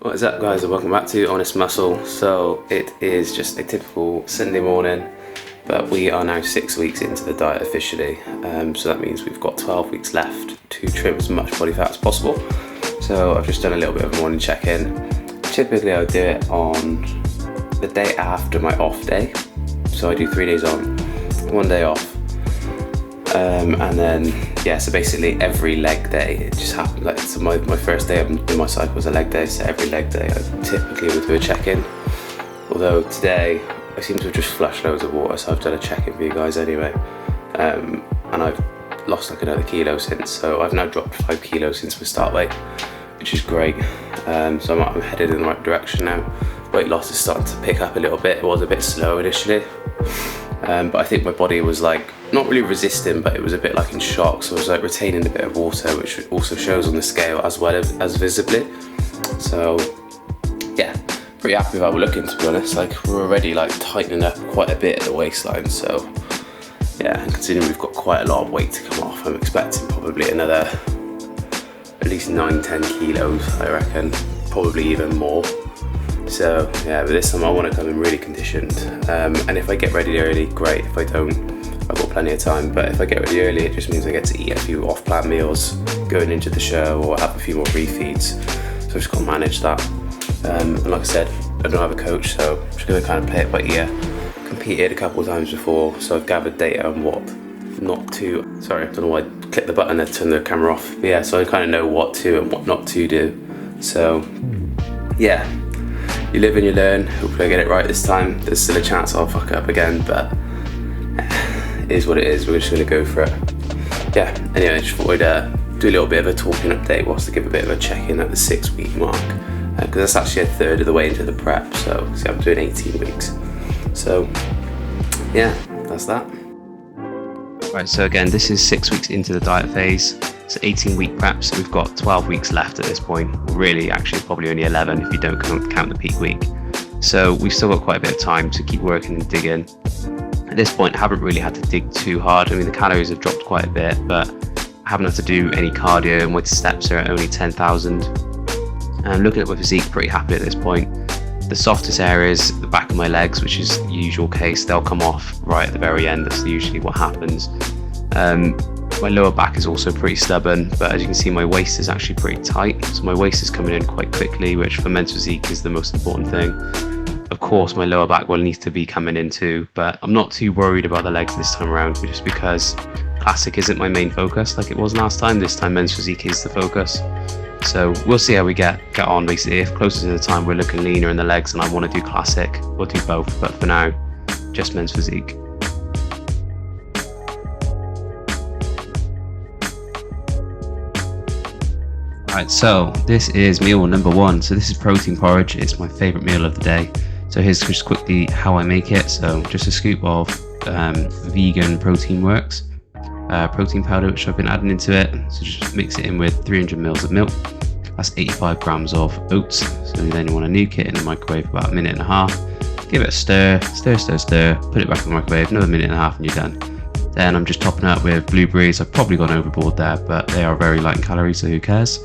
What is up, guys, and welcome back to Honest Muscle. So it is just a typical Sunday morning, but we are now 6 weeks into the diet officially. So that means we've got 12 weeks left to trim as much body fat as possible. So I've just done a little bit of a morning check-in. Typically I would do it on the day after my off day. So I do 3 days on, 1 day off. And then, yeah, so basically every leg day, it just happened, like, so my first day in my cycle was a leg day, so every leg day I typically would do a check-in. Although today, I seem to have just flushed loads of water, so I've done a check-in for you guys anyway. And I've lost like another kilo since, so I've now dropped 5 kilos since my start weight, which is great. So I'm headed in the right direction now. Weight loss is starting to pick up a little bit. It was a bit slow initially. But I think my body was like, not really resisting, but it was a bit like in shock. So I was like retaining a bit of water, which also shows on the scale as well as visibly. So yeah, pretty happy with how we're looking, to be honest. Like, we're already like tightening up quite a bit at the waistline. So yeah, and considering we've got quite a lot of weight to come off, I'm expecting probably another at least 9-10 kilos, I reckon, probably even more. So yeah, but this time I want to come in really conditioned, and if I get ready early, great. If I don't, I've got plenty of time, but if I get ready early, it just means I get to eat a few off-plan meals going into the show, or have a few more refeeds, so I just got to manage that. And like I said, I don't have a coach, so I'm just going to kind of play it by ear. Competed a couple of times before, so I've gathered data on what not to, sorry, I don't know why I clicked the button to turn the camera off, but yeah, so I kind of know what to and what not to do. So yeah, you live and you learn. Hopefully I get it right this time. There's still a chance I'll fuck up again, but it is what it is. We're just gonna go for it. Yeah, anyway, I just thought I'd do a little bit of a talking update whilst I give a bit of a check-in at the 6 week mark, because that's actually a third of the way into the prep, so see, I'm doing 18 weeks. So yeah, that's that. Right, so again, this is 6 weeks into the diet phase. It's 18-week prep, so we've got 12 weeks left at this point. Really, actually, probably only 11 if you don't count the peak week. So we've still got quite a bit of time to keep working and digging. At this point, I haven't really had to dig too hard. I mean, the calories have dropped quite a bit, but I haven't had to do any cardio, and my steps are at only 10,000. And looking at my physique, pretty happy at this point. The softest areas, the back of my legs, which is the usual case, they'll come off right at the very end. That's usually what happens. My lower back is also pretty stubborn, but as you can see, my waist is actually pretty tight. So my waist is coming in quite quickly, which for men's physique is the most important thing. Of course, my lower back will need to be coming in too, but I'm not too worried about the legs this time around, just because classic isn't my main focus like it was last time. This time men's physique is the focus. So we'll see how we get on basically. If closer to the time we're looking leaner in the legs and I want to do classic, we'll do both, but for now, just men's physique. Right, so this is meal number 1. So this is protein porridge. It's my favorite meal of the day. So here's just quickly how I make it. So just a scoop of vegan protein works protein powder, which I've been adding into it. So just mix it in with 300 mils of milk. That's 85 grams of oats. So then you want to nuke it in the microwave for about a minute and a half. Give it a stir, put it back in the microwave, another minute and a half, and you're done. Then I'm just topping up with blueberries. I've probably gone overboard there, but they are very light in calories, so who cares?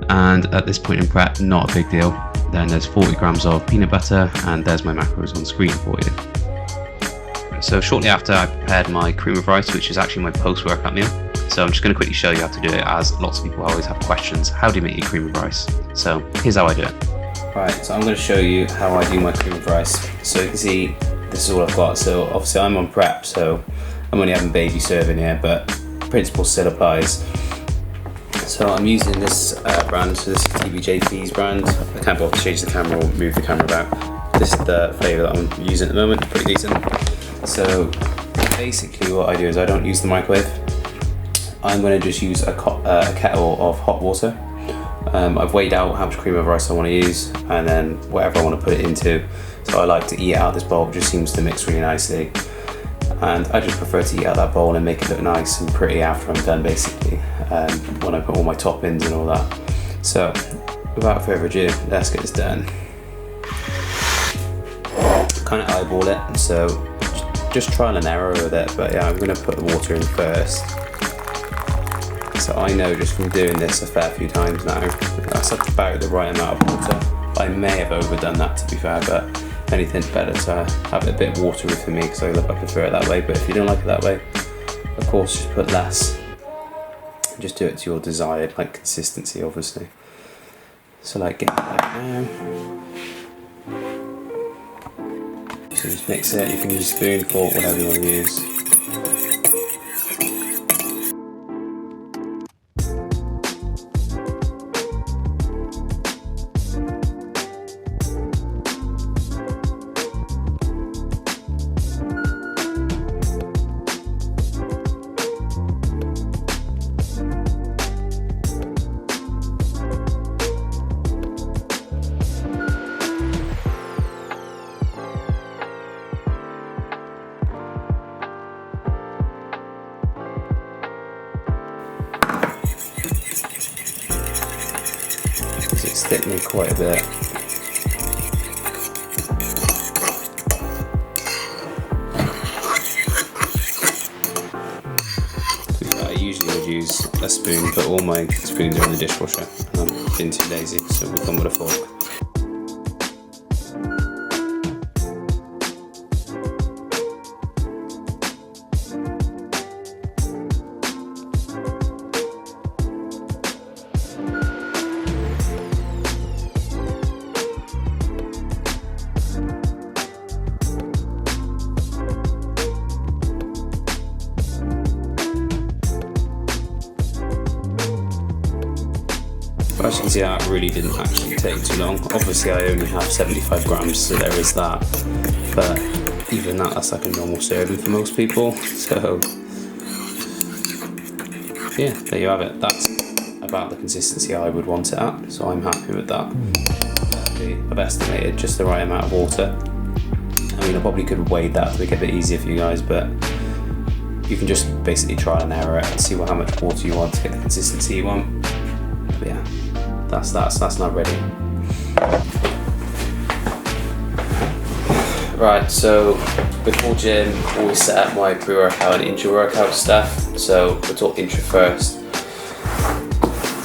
And at this point in prep, not a big deal. Then there's 40 grams of peanut butter, and there's my macros on screen for you. So shortly after, I prepared my cream of rice, which is actually my post-workout meal. So I'm just going to quickly show you how to do it, as lots of people always have questions. How do you make your cream of rice? So here's how I do it. Right, so I'm going to show you how I do my cream of rice. So you can see this is all I've got. So obviously I'm on prep, so I'm only having baby serving here, but principle still applies. So I'm using this brand, so this is TBJP's brand. I can't bother to change the camera or move the camera about. This is the flavour that I'm using at the moment, pretty decent. So basically what I do is I don't use the microwave. I'm going to just use a kettle of hot water. I've weighed out how much cream of rice I want to use, and then whatever I want to put it into. So I like to eat it out of this bowl, it just seems to mix really nicely. And I just prefer to eat out that bowl and make it look nice and pretty after I'm done, basically, when I put all my toppings and all that. So without further ado, let's get this done. Kind of eyeball it, so just trial and error with it, but yeah, I'm going to put the water in first. So I know just from doing this a fair few times now, that's about the right amount of water. I may have overdone that, to be fair, but anything's better to have it a bit watery for me, because I prefer it that way. But if you don't like it that way, of course, just put less. Just do it to your desired consistency, obviously. So get it now. So just mix it. You can use a spoon, fork, whatever you want to use. It's thickening quite a bit. I usually would use a spoon, but all my spoons are in the dishwasher. I've been too lazy, so we'll come with a fork. As you can see, that really didn't actually take too long. Obviously I only have 75 grams, so there is that, but even that's like a normal serving for most people. So yeah, there you have it. That's about the consistency I would want it at, so I'm happy with that. I've estimated just the right amount of water. I mean, I probably could have weighed that to make it a bit easier for you guys, but you can just basically try and error it and see how much water you want to get the consistency you want. But yeah, that's not ready. Right, so before gym, always set up my pre-workout and intra-workout stuff. So we'll talk intra first.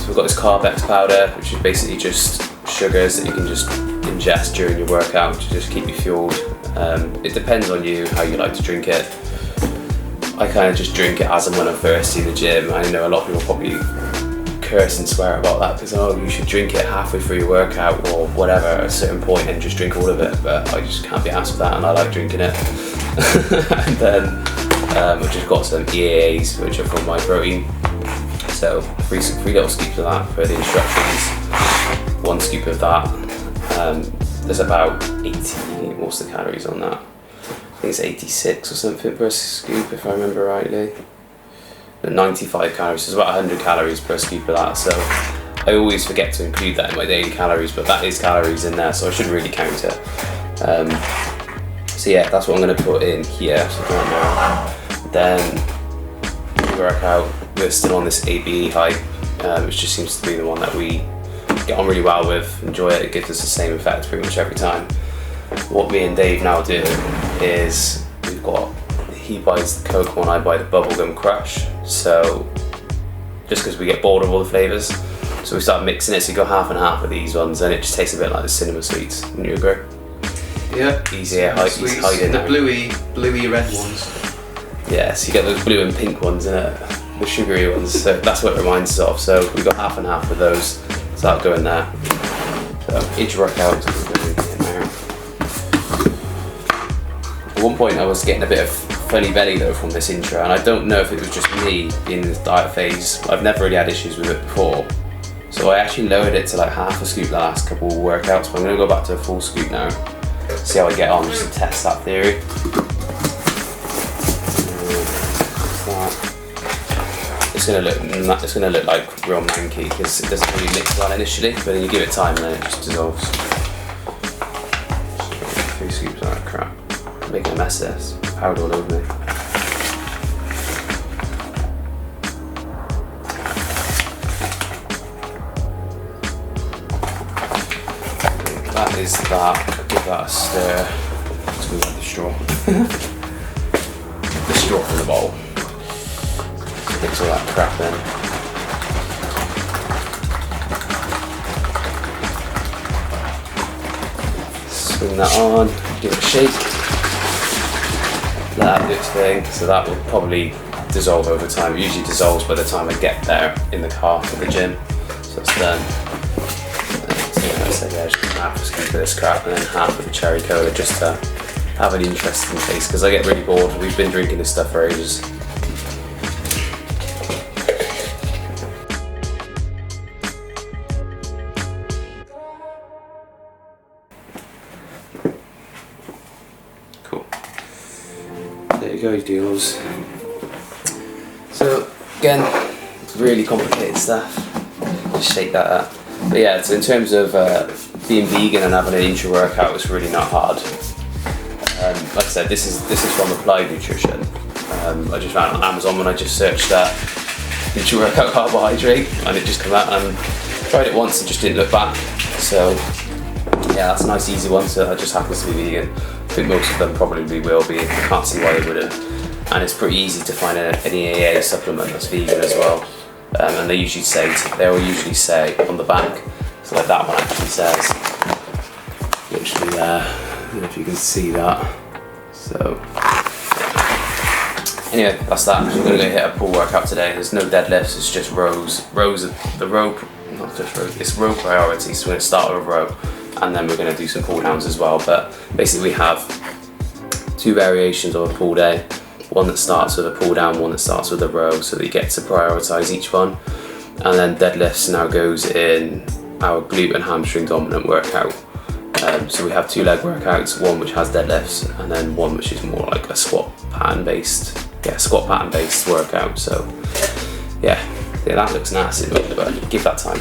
So we've got this Carb-X powder, which is basically just sugars that you can just ingest during your workout to just keep you fueled. It depends on you, how you like to drink it. I kind of just drink it as and when I'm thirsty in the gym. I know a lot of people probably curse and swear about that because, oh, you should drink it halfway through your workout or whatever at a certain point and just drink all of it, but I just can't be asked for that, and I like drinking it. And then I've just got some EAAs, which are from my protein, so three little scoops of that per the instructions. 1 scoop of that. There's about 80, what's the calories on that? I think it's 86 or something per scoop, if I remember rightly. 95 calories, so it's about 100 calories per scoop of that, so I always forget to include that in my daily calories, but that is calories in there, so I should really count it. So yeah, that's what I'm going to put in here, so then work out. We're still on this ABE hype, which just seems to be the one that we get on really well with, enjoy it, it gives us the same effect pretty much every time. What me and Dave now do is, he buys the Coke one, I buy the bubblegum crush, so just because we get bored of all the flavours, so we start mixing it, so you go half and half of these ones, and it just tastes a bit like the cinnamon sweets. Wouldn't you agree? Yeah. Easier hiding the bluey red ones. Yeah, so you get those blue and pink ones, the sugary ones, so that's what it reminds us of. So we got half and half of those, so that'll go in there. So each workout. At one point I was getting a bit of funny belly though from this intro, and I don't know if it was just me in this diet phase. I've never really had issues with it before, so I actually lowered it to like half a scoop the last couple of workouts, but I'm going to go back to a full scoop now, see how I get on, just to test that theory. It's going to look like real manky because it doesn't really mix well initially, but then you give it time and then it just dissolves. 3 scoops of that crap. I'm making a mess of this. Powder all over me. That is that. I'll give that a stir. Let's move out the straw. The straw from the bowl. Mix all that crap in. swing that on, give it a shake. That its thing, so that will probably dissolve over time. It usually dissolves by the time I get there in the car to the gym. So it's done. So yeah, just half a scoop of this crap and then half of the cherry cola just to have an interesting taste, because I get really bored. We've been drinking this stuff for ages. Cool. There you go, deals. So again, really complicated stuff. Just shake that up. But yeah, so in terms of being vegan and having an intra-workout, it's really not hard. Like I said, this is from Applied Nutrition. I just found on Amazon when I just searched that intra-workout carbohydrate, and it just came out, and tried it once and just didn't look back. So yeah, that's a nice easy one. So that just happens to be vegan. I think most of them probably will be. I can't see why they wouldn't. And it's pretty easy to find an EAA supplement that's vegan as well. And they'll usually say on the back, so like that one actually says, literally there, I don't know if you can see that. So anyway, that's that. So we're gonna go hit a pull workout today. There's no deadlifts, it's just rows, the row, not just rows, it's row priority. So we're gonna start with a row, and then we're gonna do some pull downs as well. But basically we have two variations of a pull day. One that starts with a pull down, one that starts with a row, so that you get to prioritize each one. And then deadlifts now goes in our glute and hamstring dominant workout. So we have two leg workouts, one which has deadlifts, and then one which is more like a squat pattern based workout. So yeah, that looks nasty, but give that time.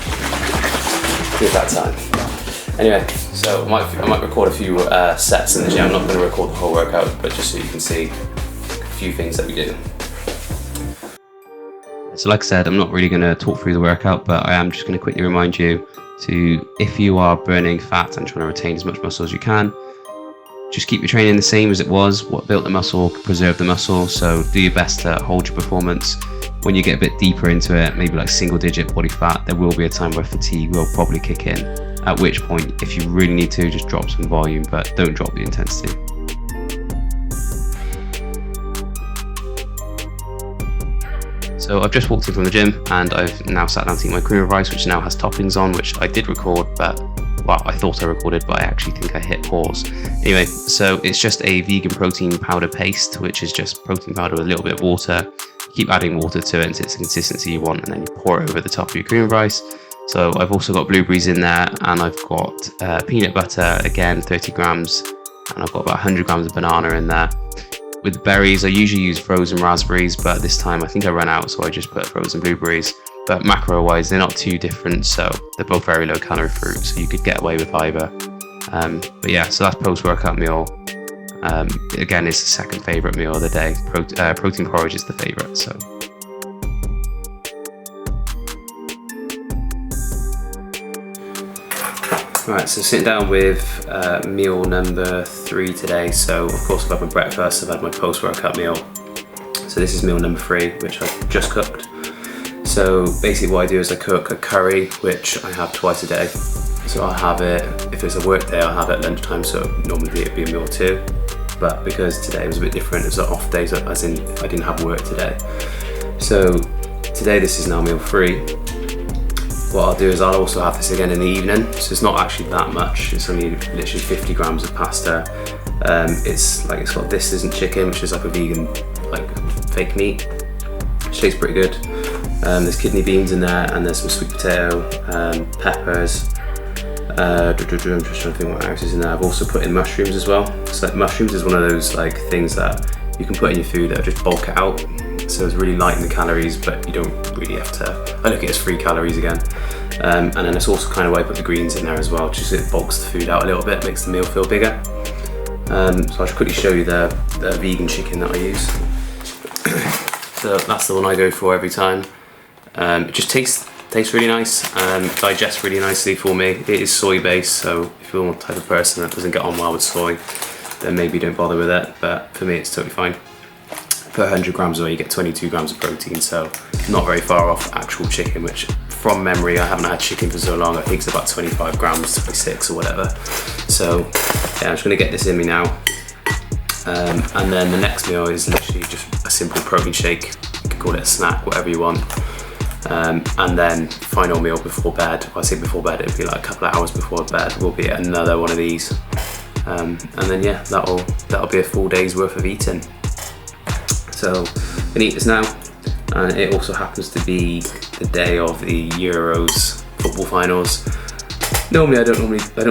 Anyway, so I might record a few sets in the gym. I'm not going to record the whole workout, but just so you can see few things that we do. So like I said, I'm not really going to talk through the workout, but I am just going to quickly remind you to, if you are burning fat and trying to retain as much muscle as you can, just keep your training the same as it was. What built the muscle, preserve the muscle. So do your best to hold your performance. When you get a bit deeper into it, maybe like single digit body fat, there will be a time where fatigue will probably kick in, at which point, if you really need to, just drop some volume, but don't drop the intensity. So I've just walked in from the gym and I've now sat down to eat my cream of rice, which now has toppings on, which I did record, but well, I thought I recorded, but I actually think I hit pause. Anyway, so it's just a vegan protein powder paste, which is just protein powder with a little bit of water. You keep adding water to it until it's the consistency you want, and then you pour it over the top of your cream of rice. So I've also got blueberries in there, and I've got peanut butter, again 30 grams, and I've got about 100 grams of banana in there. With berries, I usually use frozen raspberries, but this time I think I ran out, so I just put frozen blueberries. But macro-wise, they're not too different, so they're both very low-calorie fruit, so you could get away with either. But yeah, so that's post-workout meal. Again, it's the second favourite meal of the day. Protein porridge is the favourite, so. Right, so sitting down with meal number 3 today. So of course I've had my breakfast, I've had my post-workout meal. So this is meal number 3, which I've just cooked. So basically what I do is I cook a curry, which I have twice a day. So I'll have it, if it's a work day, I'll have it at lunchtime, so normally it'd be a meal 2. But because today was a bit different, it's an off day, so as in I didn't have work today. So today this is now meal 3. What I'll do is I'll also have this again in the evening, so it's not actually that much. It's only literally 50 grams of pasta. It's got this isn't chicken, which is like a vegan, like fake meat. It tastes pretty good. There's kidney beans in there, and there's some sweet potato, peppers. I'm just trying to think what else is in there. I've also put in mushrooms as well. So like, mushrooms is one of those like things that you can put in your food that just bulk it out. So it's really light in the calories, but you don't really have to. I look at it as 3 calories again. And then it's also kind of why I put the greens in there as well, just so it bulks the food out a little bit, makes the meal feel bigger. So I'll just quickly show you the vegan chicken that I use. So that's the one I go for every time. It just tastes really nice, digests really nicely for me. It is soy based, so if you're the type of person that doesn't get on well with soy, then maybe don't bother with it, but for me it's totally fine. Per 100 grams away you get 22 grams of protein, so not very far off actual chicken, which from memory, I haven't had chicken for so long, I think it's about 25 grams, 26 or whatever. So yeah, I'm just gonna get this in me now. And then the next meal is literally just a simple protein shake. You can call it a snack, whatever you want. And then final meal before bed. When I say before bed, it'll be like a couple of hours before bed. Will be another one of these. And then yeah, that'll be a full day's worth of eating. So I'm gonna eat this now, and it also happens to be the day of the Euros football finals. Normally I don't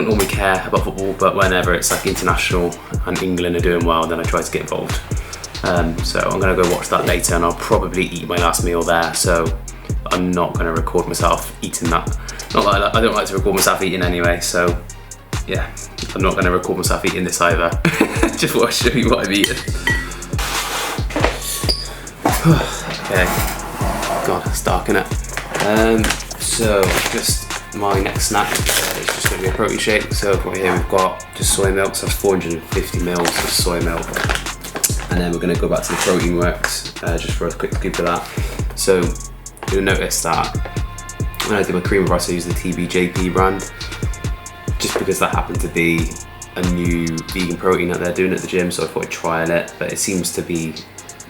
normally care about football, but whenever it's like international and England are doing well, then I try to get involved. So I'm gonna go watch that later, and I'll probably eat my last meal there. So I'm not gonna record myself eating that. Not that I don't like to record myself eating anyway. So yeah, I'm not gonna record myself eating this either. Just want to show you what I'm eating. Okay, God, it's dark innit? So just my next snack is just going to be a protein shake. So right here we've got just soy milk, so that's 450 mils of soy milk. And then we're going to go back to the Protein Works just for a quick scoop of that. So you'll notice that when I do my cream of rice I use the TBJP brand, just because that happened to be a new vegan protein that they're doing at the gym, so I thought I'd trial it, but it seems to be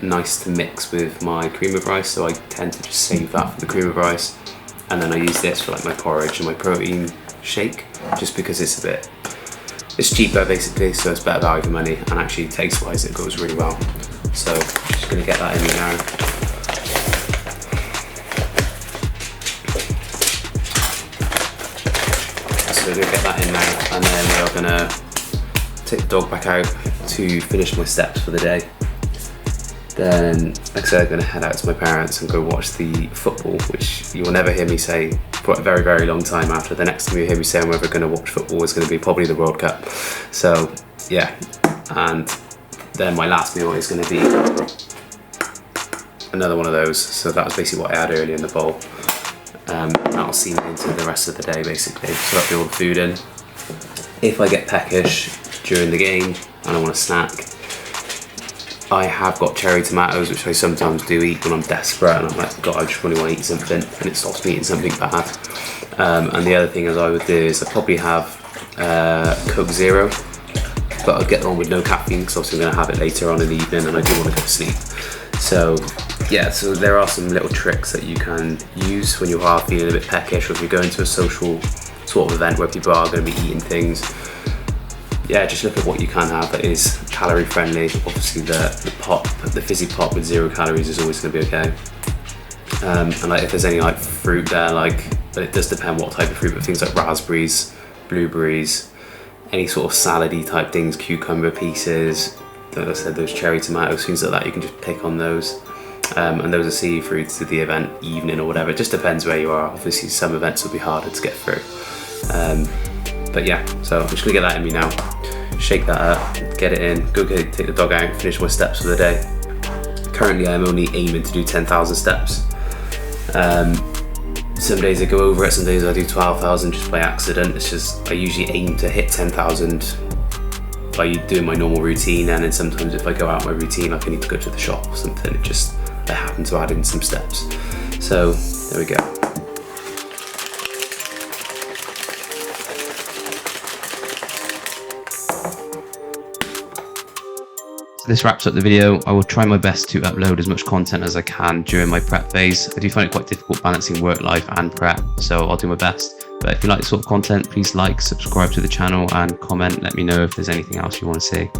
nice to mix with my cream of rice, so I tend to just save that for the cream of rice, and then I use this for like my porridge and my protein shake, just because it's cheaper basically, so it's better value for money, and actually taste wise it goes really well. So just gonna get that in now. So we're gonna get that in now, and then we are gonna take the dog back out to finish my steps for the day. Then, like I said, I'm going to head out to my parents and go watch the football, which you will never hear me say for a very, very long time after. The next time you hear me say I'm ever going to watch football is going to be probably the World Cup. So, yeah. And then my last meal is going to be another one of those. So that was basically what I had earlier in the bowl. That'll see me into the rest of the day, basically. So that'll be all the food in. If I get peckish during the game and I want a snack, I have got cherry tomatoes, which I sometimes do eat when I'm desperate and I'm like, God, I just really want to eat something, and it stops me eating something bad. And the other thing as I would do is I'd probably have Coke Zero, but I'd get on with no caffeine because obviously I'm going to have it later on in the evening and I do want to go to sleep. So yeah, so there are some little tricks that you can use when you are feeling a bit peckish, or if you're going to a social sort of event where people are going to be eating things. Yeah, just look at what you can have that is calorie friendly. Obviously the fizzy pop with 0 calories is always going to be okay. And like if there's any like fruit there, but it does depend what type of fruit, but things like raspberries, blueberries, any sort of salady type things, cucumber pieces, like I said, those cherry tomatoes, things like that, you can just pick on those. And those are seafoods to the event evening or whatever. It just depends where you are. Obviously some events will be harder to get through. But yeah, so I'm just gonna get that in me now. Shake that up, get it in, take the dog out, finish my steps for the day. Currently I'm only aiming to do 10,000 steps. Some days I go over it, some days I do 12,000 just by accident. It's just, I usually aim to hit 10,000 by doing my normal routine, and then sometimes if I go out my routine, like I need to go to the shop or something, I happen to add in some steps. So there we go. This wraps up the video. I will try my best to upload as much content as I can during my prep phase. I do find it quite difficult balancing work life and prep, so I'll do my best. But if you like this sort of content, please like, subscribe to the channel and comment. Let me know if there's anything else you want to see.